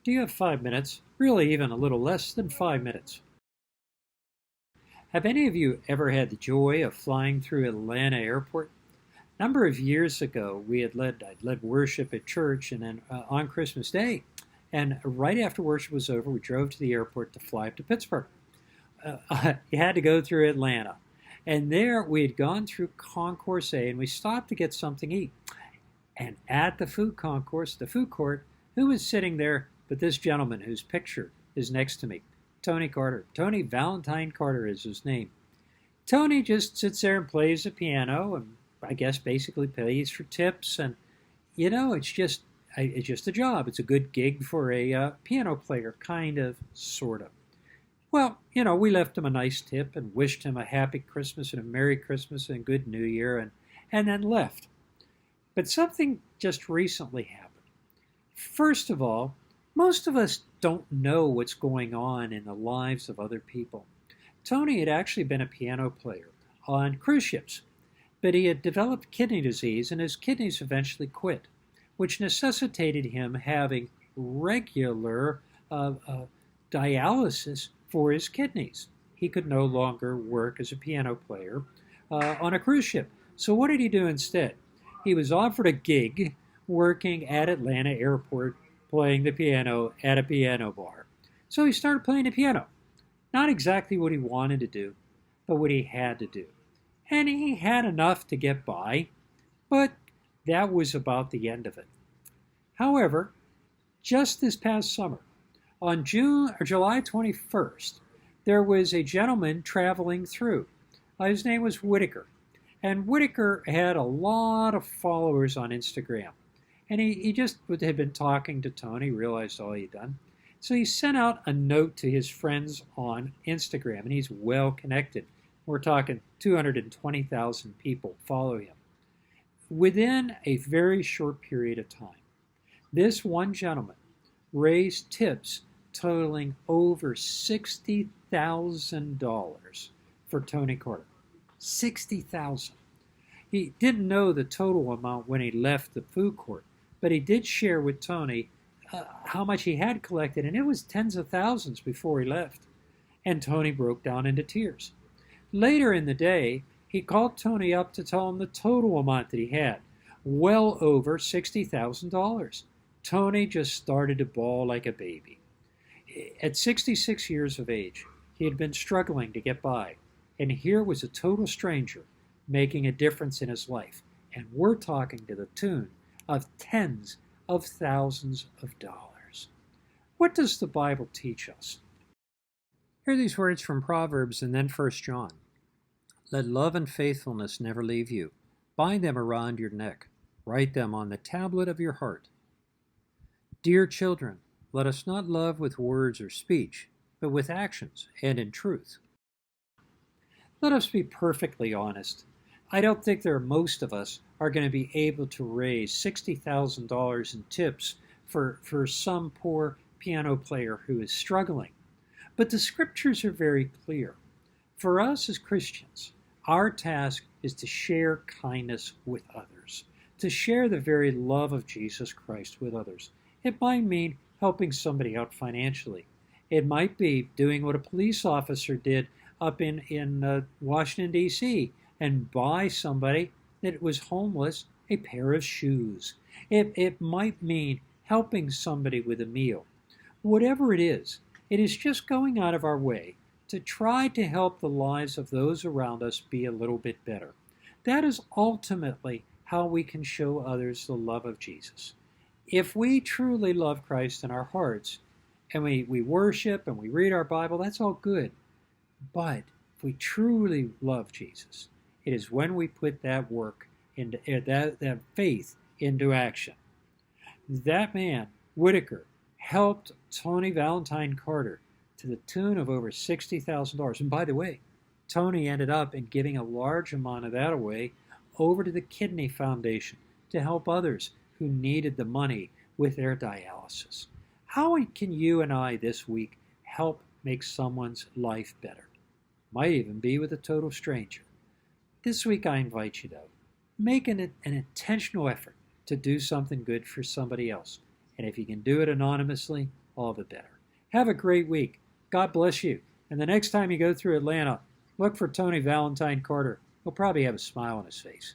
Do you have 5 minutes? Really, even a little less than 5 minutes. Have any of you ever had the joy of flying through Atlanta Airport? A number of years ago, I'd led worship at church, and then on Christmas Day, and right after worship was over, we drove to the airport to fly up to Pittsburgh. You had to go through Atlanta. And there we had gone through Concourse A, and we stopped to get something to eat. And at the food court, who was sitting there but this gentleman whose picture is next to me? Tony Carter. Tony Valentine Carter is his name. Tony just sits there and plays the piano, and I guess basically pays for tips. And, it's just a job. It's a good gig for a piano player, kind of, sort of. Well, we left him a nice tip and wished him a happy Christmas and a Merry Christmas and good New Year, and then left. But something just recently happened. First of all, most of us don't know what's going on in the lives of other people. Tony had actually been a piano player on cruise ships, but he had developed kidney disease, and his kidneys eventually quit, which necessitated him having regular dialysis for his kidneys. He could no longer work as a piano player on a cruise ship. So what did he do instead? He was offered a gig working at Atlanta Airport, playing the piano at a piano bar. So he started playing the piano. Not exactly what he wanted to do, but what he had to do. And he had enough to get by, but that was about the end of it. However, just this past summer, on July 21st, there was a gentleman traveling through. His name was Whitaker. And Whitaker had a lot of followers on Instagram. And he just had been talking to Tony, realized all he'd done. So he sent out a note to his friends on Instagram, and he's well connected. We're talking 220,000 people follow him. Within a very short period of time, this one gentleman raised tips totaling over $60,000 for Tony Carter. $60,000. He didn't know the total amount when he left the food court, but he did share with Tony how much he had collected, and it was tens of thousands before he left. And Tony broke down into tears. Later in the day, he called Tony up to tell him the total amount that he had, well over $60,000. Tony just started to bawl like a baby. At 66 years of age, he had been struggling to get by, and here was a total stranger making a difference in his life. And we're talking to the tune of tens of thousands of dollars. What does the Bible teach us? Hear these words from Proverbs and then 1 John. Let love and faithfulness never leave you. Bind them around your neck. Write them on the tablet of your heart. Dear children, let us not love with words or speech, but with actions and in truth. Let us be perfectly honest. I don't think most of us are going to be able to raise $60,000 in tips for some poor piano player who is struggling. But the scriptures are very clear. For us as Christians, our task is to share kindness with others, to share the very love of Jesus Christ with others. It might mean helping somebody out financially. It might be doing what a police officer did up in Washington, D.C., and buy somebody that was homeless a pair of shoes. It might mean helping somebody with a meal. Whatever it is just going out of our way to try to help the lives of those around us be a little bit better. That is ultimately how we can show others the love of Jesus. If we truly love Christ in our hearts, and we worship and we read our Bible, that's all good. But if we truly love Jesus, it is when we put that work into that faith into action. That man, Whitaker, helped Tony Valentine Carter to the tune of over $60,000. And by the way, Tony ended up in giving a large amount of that away over to the Kidney Foundation to help others who needed the money with their dialysis. How can you and I this week help make someone's life better? Might even be with a total stranger. This week I invite you, though, make an intentional effort to do something good for somebody else. And if you can do it anonymously, all the better. Have a great week. God bless you. And the next time you go through Atlanta, look for Tony Valentine Carter. He'll probably have a smile on his face.